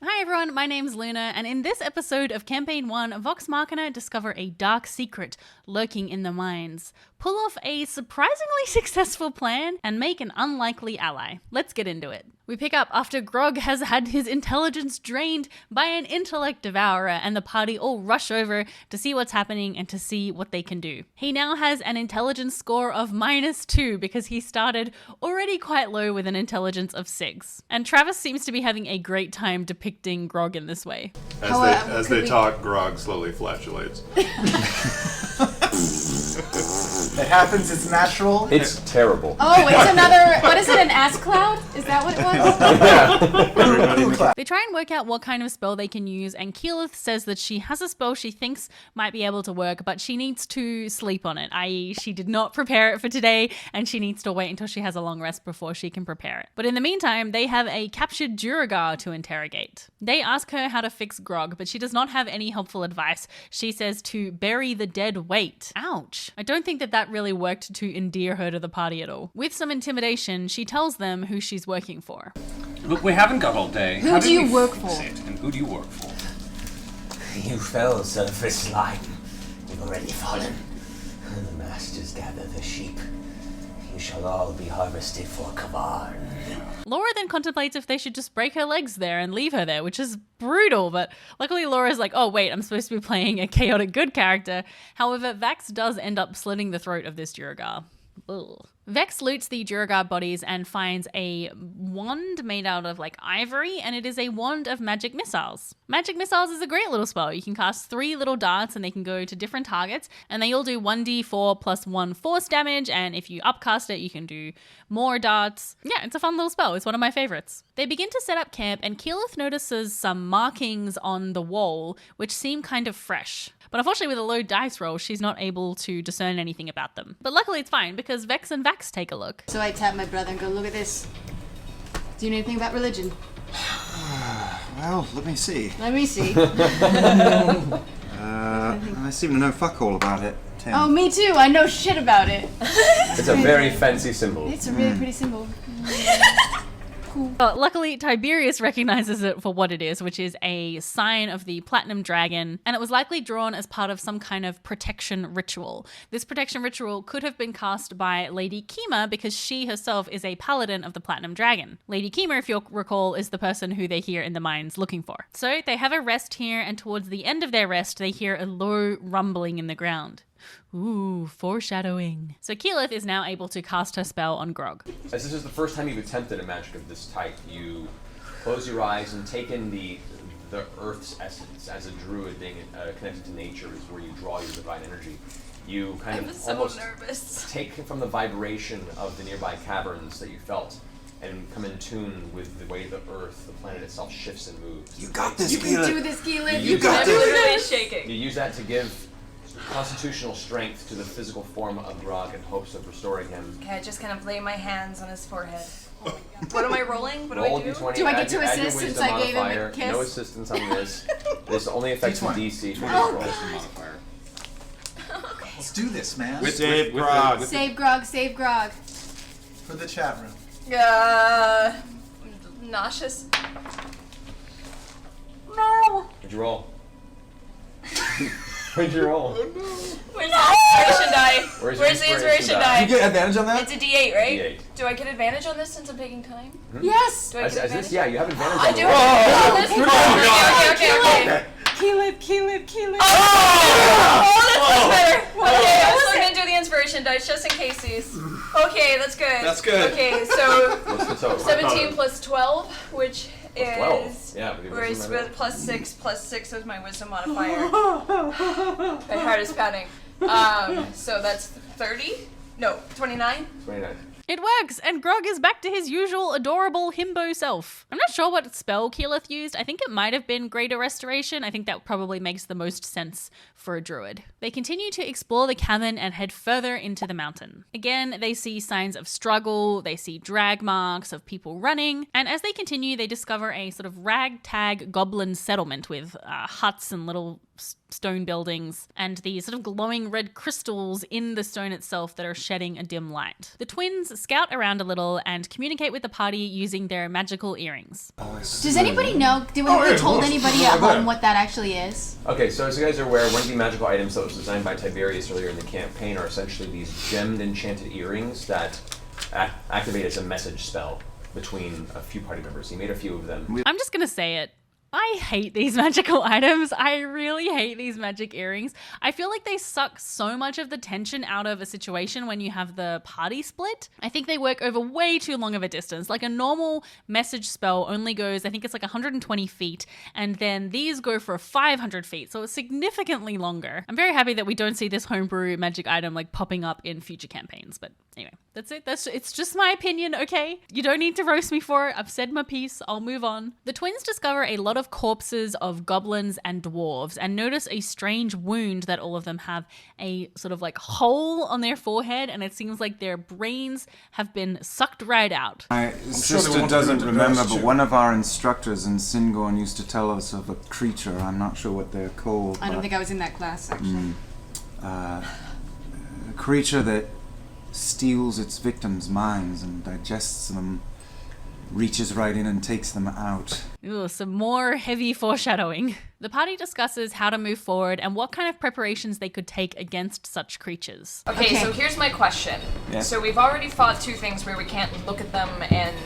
Hi everyone, my name's Luna, and in this episode of Campaign 1, Vox Machina discover a dark secret lurking in the mines, pull off a surprisingly successful plan, and make an unlikely ally. Let's get into it. We pick up after Grog has had his intelligence drained by an intellect devourer, and the party all rush over to see what's happening and to see what they can do. He now has an intelligence score of -2 because he started already quite low with an intelligence of 6. And Travis seems to be having a great time depicting Grog in this way. As they talk, Grog slowly flatulates. It happens, it's natural. It's terrible. Oh, it's another, what is it, an ass cloud? Is that what it was? They try and work out what kind of spell they can use, and Keyleth says that she has a spell she thinks might be able to work, but she needs to sleep on it, i.e. she did not prepare it for today, and she needs to wait until she has a long rest before she can prepare it. But in the meantime, they have a captured dueregar to interrogate. They ask her how to fix Grog, but she does not have any helpful advice. She says to bury the dead weight. Ouch. I don't think that really worked to endear her to the party at all. With some intimidation, she tells them who she's working for. Look, we haven't got all day. Who do you work for? And who do you work for? You fell, surface slime. You've already fallen. The masters gather the sheep. You shall all be harvested for Kavarn. Laura then contemplates if they should just break her legs there and leave her there, which is brutal, but luckily Laura's like, oh wait, I'm supposed to be playing a chaotic good character. However, Vax does end up slitting the throat of this dueregar. Ugh. Vex loots the dueregar bodies and finds a wand made out of ivory, and it is a wand of magic missiles. Magic missiles is a great little spell. You can cast 3 little darts and they can go to different targets, and they all do 1d4 plus 1 force damage, and if you upcast it, you can do more darts. Yeah, it's a fun little spell. It's one of my favorites. They begin to set up camp, and Keyleth notices some markings on the wall, which seem kind of fresh. But unfortunately, with a low dice roll, she's not able to discern anything about them. But luckily, it's fine, because Vex and Vax take a look. So I tap my brother and go, look at this. Do you know anything about religion? Well, let me see. Let me see. I seem to know fuck all about it, Tim. Oh, me too. I know shit about it. It's a very fancy symbol. It's a really pretty symbol. Luckily, Tiberius recognizes it for what it is, which is a sign of the Platinum Dragon, and it was likely drawn as part of some kind of protection ritual. This protection ritual could have been cast by Lady Kima because she herself is a paladin of the Platinum Dragon. Lady Kima, if you'll recall, is the person who they hear in the mines looking for. So they have a rest here, and towards the end of their rest, they hear a low rumbling in the ground. Ooh, foreshadowing. So Keyleth is now able to cast her spell on Grog. As this is the first time you've attempted a magic of this type, you close your eyes and take in the earth's essence. As a druid being connected to nature is where you draw your divine energy. You kind of almost take from the vibration of the nearby caverns that you felt and come in tune with the way the earth, the planet itself, shifts and moves. You got this, You Keyleth. can do this, Keyleth. You got this. Really shaking. You use that to give constitutional strength to the physical form of Grog in hopes of restoring him. Okay, I just kind of lay my hands on his forehead. What am I rolling? What Roll do I do? D20, Do I get add to your- add your assist since wisdom I gave him a modifier. kiss? No assistance on this. This only affects the DC. Modifier. Let's do this, man. Save Grog. Save Grog, save Grog. For the chat room. Nauseous. No. What'd you roll? What'd you roll? Where's the inspiration die? Where's the inspiration die? You get advantage on that? It's a D8, right? D8. Do I get advantage on this since I'm taking time? Yes. Do I As get advantage? this, yeah, you have advantage I on do the have roll. advantage on this? Okay. Keyleth. Oh, that's much better. Okay, I was still gonna do the inspiration dice just in case these. Okay, that's good. That's good. Okay, so What's the total? 17 plus 12, which is 12. Yeah, with your whereas wisdom modifier. with plus 6 is my wisdom modifier. My heart is pounding. So that's 30? No, 29? 29. It works, and Grog is back to his usual adorable himbo self. I'm not sure what spell Keyleth used. I think it might have been Greater Restoration. I think that probably makes the most sense for a druid. They continue to explore the cabin and head further into the mountain. Again, they see signs of struggle, they see drag marks of people running, and as they continue, they discover a sort of ragtag goblin settlement with huts and little stone buildings and these sort of glowing red crystals in the stone itself that are shedding a dim light. The twins scout around a little and communicate with the party using their magical earrings. Does anybody know? Have we told anybody at home what that actually is? Okay, so as you guys are aware, one of the magical items that was designed by Tiberius earlier in the campaign are essentially these gemmed enchanted earrings that activate as a message spell between a few party members. He made a few of them. I'm just gonna say it. I hate these magical items. I really hate these magic earrings. I feel like they suck so much of the tension out of a situation when you have the party split. I think they work over way too long of a distance. Like a normal message spell only goes, I think it's like 120 feet, and then these go for 500 feet, so it's significantly longer. I'm very happy that we don't see this homebrew magic item like popping up in future campaigns, but anyway, that's it. It's just my opinion, okay? You don't need to roast me for it. I've said my piece. I'll move on. The twins discover a lot of corpses of goblins and dwarves and notice a strange wound that all of them have, a sort of like hole on their forehead, and it seems like their brains have been sucked right out. My sure they sister want doesn't to remember, nurse but you. one of our instructors in Singorn used to tell us of a creature. I'm not sure what they're called. I don't think I was in that class, actually. A creature that steals its victims' minds and digests them, reaches right in and takes them out. Ooh, some more heavy foreshadowing. The party discusses how to move forward and what kind of preparations they could take against such creatures. Okay, so here's my question. Yeah. So we've already fought two things where we can't look at them and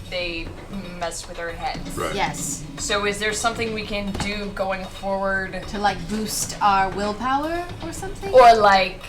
they mess with our heads. Right. Yes. So is there something we can do going forward? To like boost our willpower or something? Or like,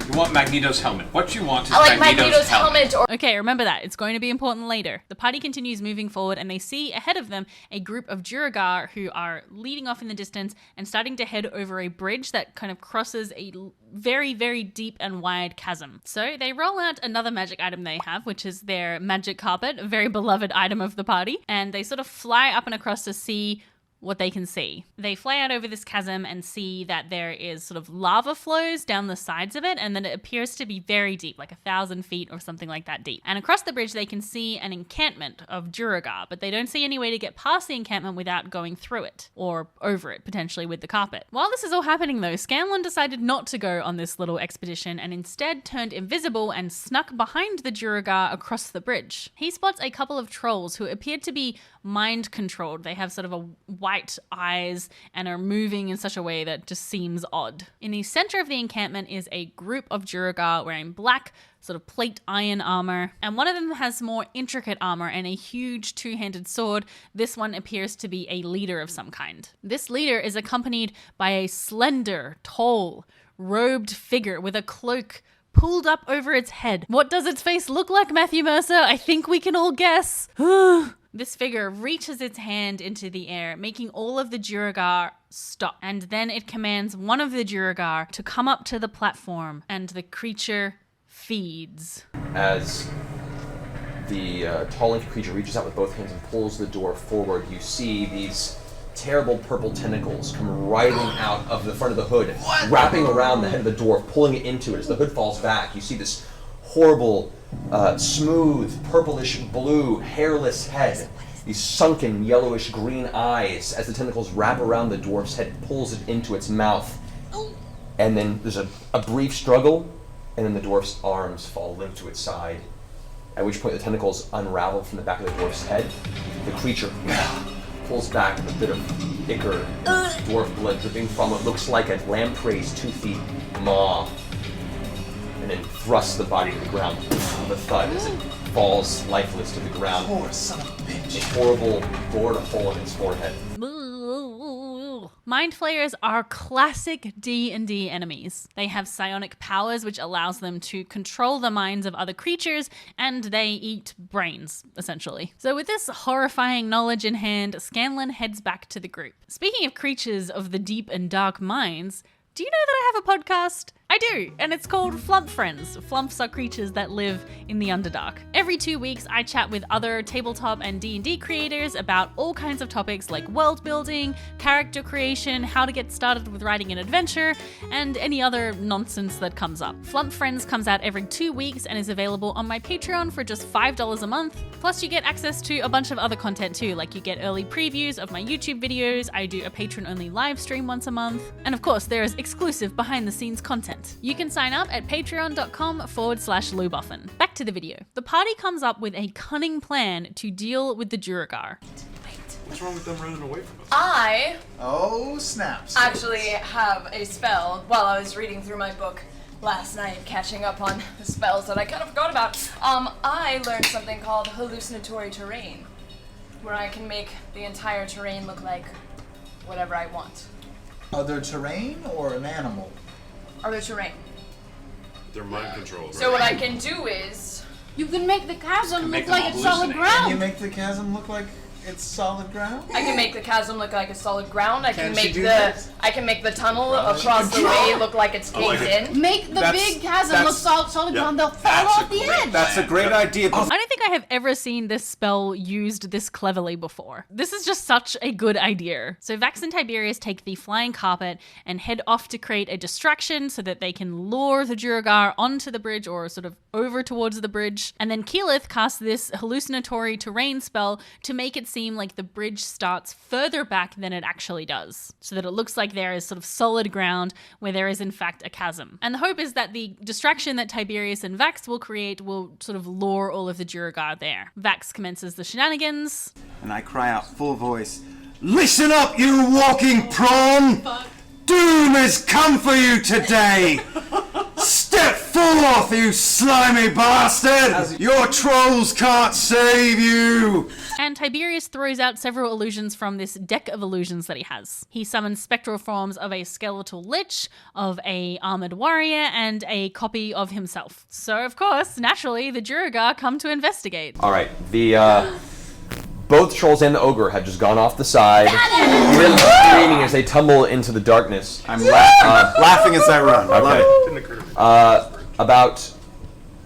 You want Magneto's helmet. What you want is I like Magneto's helmet or Okay, remember that. It's going to be important later. The party continues moving forward and they see ahead of them a group of dueregar who are leading off in the distance and starting to head over a bridge that kind of crosses a very, very deep and wide chasm. So they roll out another magic item they have, which is their magic carpet, a very beloved item of the party, and they sort of fly up and across to see what they can see. They fly out over this chasm and see that there is sort of lava flows down the sides of it, and then it appears to be very deep, like 1,000 feet or something like that deep. And across the bridge they can see an encampment of dueregar, but they don't see any way to get past the encampment without going through it, or over it, potentially with the carpet. While this is all happening though, Scanlan decided not to go on this little expedition and instead turned invisible and snuck behind the dueregar across the bridge. He spots a couple of trolls who appeared to be mind controlled. They have sort of a white eyes and are moving in such a way that just seems odd. In the center of the encampment is a group of dueregar wearing black, sort of plate iron armor, and one of them has more intricate armor and a huge two-handed sword. This one appears to be a leader of some kind. This leader is accompanied by a slender, tall, robed figure with a cloak pulled up over its head. What does its face look like, Matthew Mercer? I think we can all guess. This figure reaches its hand into the air, making all of the dueregar stop. And then it commands one of the dueregar to come up to the platform, and the creature feeds. As the tall, lanky creature reaches out with both hands and pulls the door forward, you see these terrible purple tentacles come riding out of the front of the hood, wrapping around the head of the dwarf, pulling it into it. As the hood falls back, you see this horrible, smooth, purplish blue, hairless head. These sunken, yellowish green eyes as the tentacles wrap around the dwarf's head, pulls it into its mouth. And then there's a brief struggle, and then the dwarf's arms fall limp to its side, at which point the tentacles unravel from the back of the dwarf's head. The creature pulls back a bit of ichor, dwarf blood dripping from what looks like a lamprey's toothy maw, and then thrusts the body to the ground with a thud as it falls lifeless to the ground. Poor son of a bitch. A horrible bored hole in its forehead. Mind flayers are classic D&D enemies. They have psionic powers which allows them to control the minds of other creatures, and they eat brains, essentially. So with this horrifying knowledge in hand, Scanlan heads back to the group. Speaking of creatures of the deep and dark minds, do you know that I have a podcast? I do, and it's called Flump Friends. Flumps are creatures that live in the Underdark. Every 2 weeks, I chat with other tabletop and D&D creators about all kinds of topics like world building, character creation, how to get started with writing an adventure, and any other nonsense that comes up. Flump Friends comes out every 2 weeks and is available on my Patreon for just $5 a month. Plus, you get access to a bunch of other content too, like you get early previews of my YouTube videos, I do a patron-only live stream once a month, and of course, there is exclusive behind-the-scenes content. You can sign up at patreon.com/Luboffin. Back to the video. The party comes up with a cunning plan to deal with the dueregar. What's wrong with them running away from us? I Oh, snaps. actually have a spell while I was reading through my book last night, catching up on the spells that I kind of forgot about. I learned something called hallucinatory terrain, where I can make the entire terrain look like whatever I want. Other terrain or an animal? Other terrain. They're mind controlled. So what I can do is, You can make the chasm make look them like it's solid hallucinate. Can you ground. make the chasm look like it's solid ground? I can make the chasm look like a solid ground. I can Can she make do the that? I can make the tunnel across the way look like it's like caved it. in. Make the big chasm look solid ground. They'll fall That's off a the great- edge. That's a great idea. I don't think I have ever seen this spell used this cleverly before. This is just such a good idea. So Vax and Tiberius take the flying carpet and head off to create a distraction so that they can lure the dueregar onto the bridge or sort of over towards the bridge. And then Keyleth casts this hallucinatory terrain spell to make it seem like the bridge starts further back than it actually does, so that it looks like there is sort of solid ground where there is in fact a chasm. And the hope is that the distraction that Tiberius and Vax will create will sort of lure all of the dueregar there. Vax commences the shenanigans. And I cry out full voice, "Listen up, you walking prawn! Doom has come for you today! Step forth, you slimy bastard! Your trolls can't save you!" And Tiberius throws out several illusions from this deck of illusions that he has. He summons spectral forms of a skeletal lich, of a armored warrior, and a copy of himself. So, of course, naturally, the dueregar come to investigate. All right, both trolls and the ogre have just gone off the side, really screaming as they tumble into the darkness. I'm laughing as I run. I love it. Didn't occur to me. About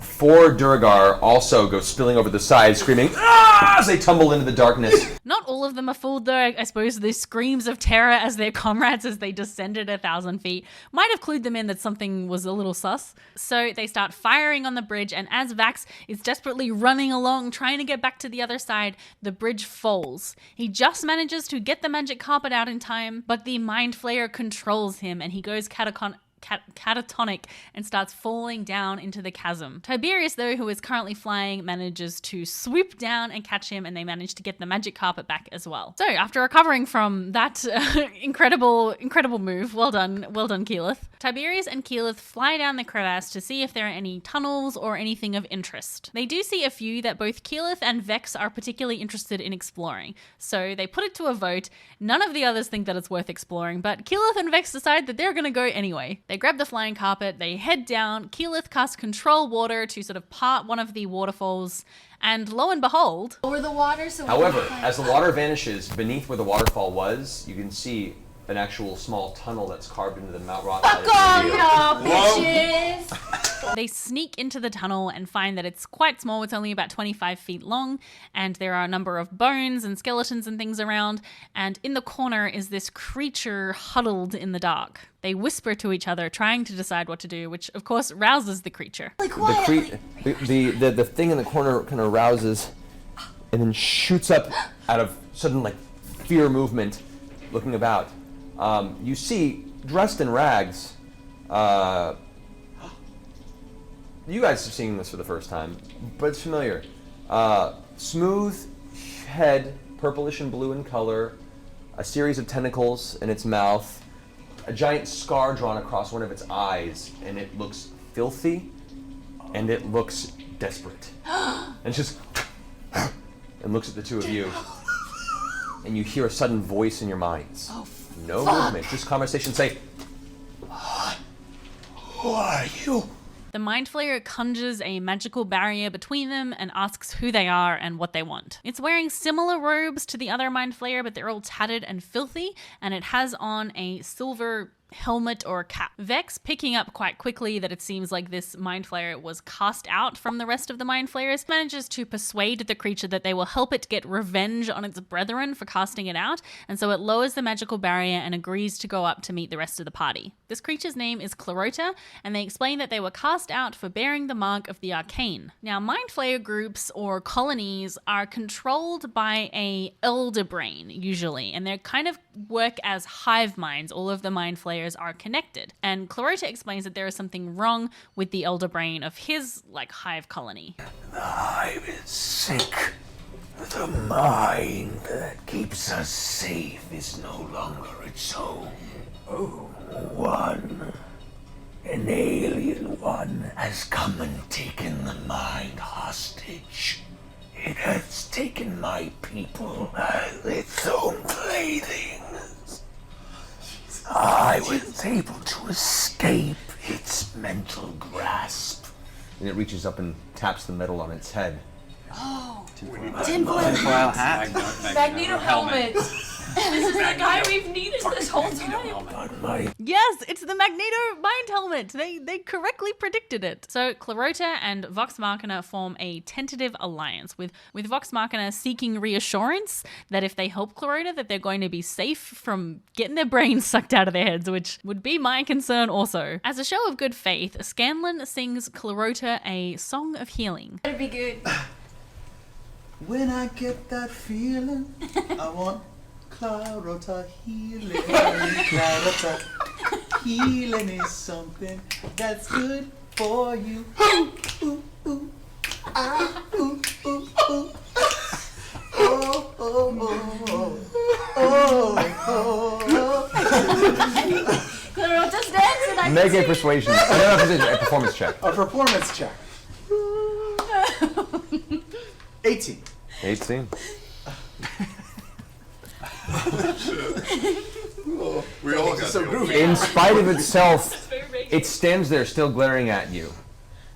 4 dueregar also go spilling over the side, screaming "Ah!" as they tumble into the darkness. Not all of them are fooled, though. I suppose the screams of terror as their comrades as they descended 1,000 feet might have clued them in that something was a little sus. So they start firing on the bridge, and as Vax is desperately running along, trying to get back to the other side, the bridge falls. He just manages to get the magic carpet out in time, but the Mind Flayer controls him, and he goes catatonic and starts falling down into the chasm. Tiberius, though, who is currently flying, manages to swoop down and catch him, and they manage to get the magic carpet back as well. So after recovering from that incredible move, well done Keyleth, Tiberius and Keyleth fly down the crevasse to see if there are any tunnels or anything of interest. They do see a few that both Keyleth and Vex are particularly interested in exploring, so they put it to a vote. None of the others think that it's worth exploring, but Keyleth and Vex decide that they're going to go anyway. They grab the flying carpet, they head down, Keyleth casts control water to sort of part one of the waterfalls, and lo and behold... Over the water, so However, as the water vanishes beneath where the waterfall was, you can see an actual small tunnel that's carved into the Mount Rock. Fuck off, y'all bitches! They sneak into the tunnel and find that it's quite small. It's only about 25 feet long, and there are a number of bones and skeletons and things around, and in the corner is this creature huddled in the dark. They whisper to each other, trying to decide what to do, which of course rouses the creature. The thing in the corner kind of rouses and then shoots up out of sudden like fear movement, looking about. You see, dressed in rags, you guys are seeing this for the first time, but it's familiar. Smooth head, purplish and blue in color, a series of tentacles in its mouth, a giant scar drawn across one of its eyes, and it looks filthy, and it looks desperate. And just and looks at the two of you, and you hear a sudden voice in your minds. No movement, just conversation. Say, "Who are you?" The Mind Flayer conjures a magical barrier between them and asks who they are and what they want. It's wearing similar robes to the other Mind Flayer, but they're all tattered and filthy, and it has on a silver helmet or cap. Vex, picking up quite quickly that it seems like this mind flayer was cast out from the rest of the mind flayers, manages to persuade the creature that they will help it get revenge on its brethren for casting it out, and so it lowers the magical barrier and agrees to go up to meet the rest of the party. This creature's name is Clarota, and they explain that they were cast out for bearing the mark of the arcane. Now, mind flayer groups or colonies are controlled by a elder brain, usually, and they kind of work as hive minds. All of the mind flayers are connected. And Clarota explains that there is something wrong with the elder brain of his, hive colony. The hive is sick. The mind that keeps us safe is no longer its own. An alien one, has come and taken the mind hostage. It has taken my people as its own playthings. I was able to escape its mental grasp. And it reaches up and taps the metal on its head. Oh, Tinfoil hat. Magneto helmet. This is the guy we've needed this whole time. Yes, it's the Magneto mind helmet. They correctly predicted it. So Clarota and Vox Machina form a tentative alliance, with Vox Machina seeking reassurance that if they help Clarota that they're going to be safe from getting their brains sucked out of their heads, which would be my concern also. As a show of good faith, Scanlan sings Clarota a song of healing. That'd be good. When I get that feeling, I want Clarota healing. Clarota healing is something that's good for you. Ooh, ooh, ooh. Ah, ooh, ooh, ooh. Oh, oh, oh, oh, oh, oh. Clarota's dancing. I Make can a see. persuasion. A performance check. A performance check. 18. 18. We all got So the groovy. In spite of itself, it stands there still glaring at you.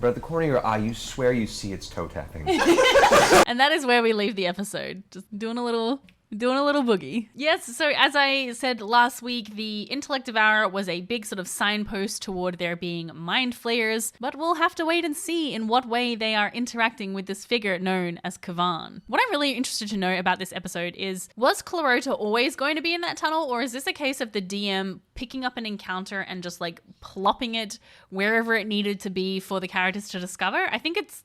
But at the corner of your eye, you swear you see its toe tapping. And that is where we leave the episode. Just doing a little boogie. Yes, so as I said last week, the Intellect Devourer was a big sort of signpost toward there being mind flayers, but we'll have to wait and see in what way they are interacting with this figure known as Kavan. What I'm really interested to know about this episode is, was Clarota always going to be in that tunnel, or is this a case of the DM picking up an encounter and just plopping it wherever it needed to be for the characters to discover? I think it's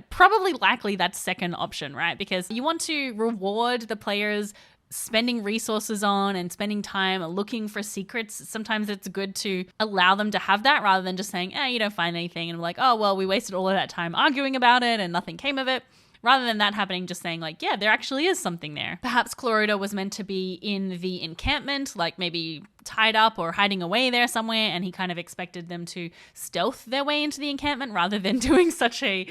probably likely that second option, right? Because you want to reward the players spending resources on and spending time looking for secrets. Sometimes it's good to allow them to have that rather than just saying, you don't find anything. And oh, well, we wasted all of that time arguing about it and nothing came of it. Rather than that happening, just saying yeah, there actually is something there. Perhaps Clarota was meant to be in the encampment, maybe tied up or hiding away there somewhere, and he kind of expected them to stealth their way into the encampment rather than doing such a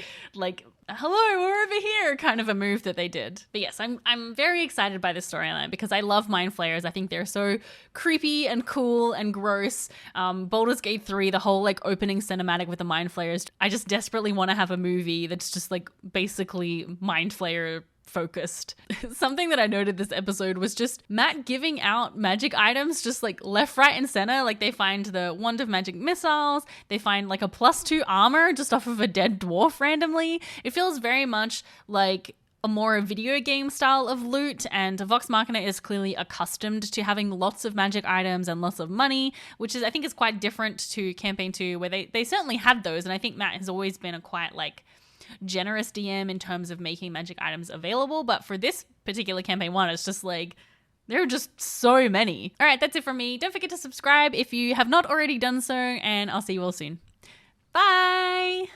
hello, we're over here kind of a move that they did. But yes, I'm very excited by this storyline because I love mind flayers. I think they're so creepy and cool and gross. Baldur's Gate 3, the whole opening cinematic with the mind flayers, I just desperately want to have a movie that's just basically mind flayer focused. Something that I noted this episode was just Matt giving out magic items just left, right, and center. They find the wand of magic missiles. They find a +2 armor just off of a dead dwarf randomly. It feels very much like a more video game style of loot, and Vox Machina is clearly accustomed to having lots of magic items and lots of money, which I think is quite different to Campaign 2, where they certainly had those, and I think Matt has always been a quite generous DM in terms of making magic items available, but for this particular Campaign 1, it's just there are just so many. All right, that's it from me. Don't forget to subscribe if you have not already done so, and I'll see you all soon. Bye!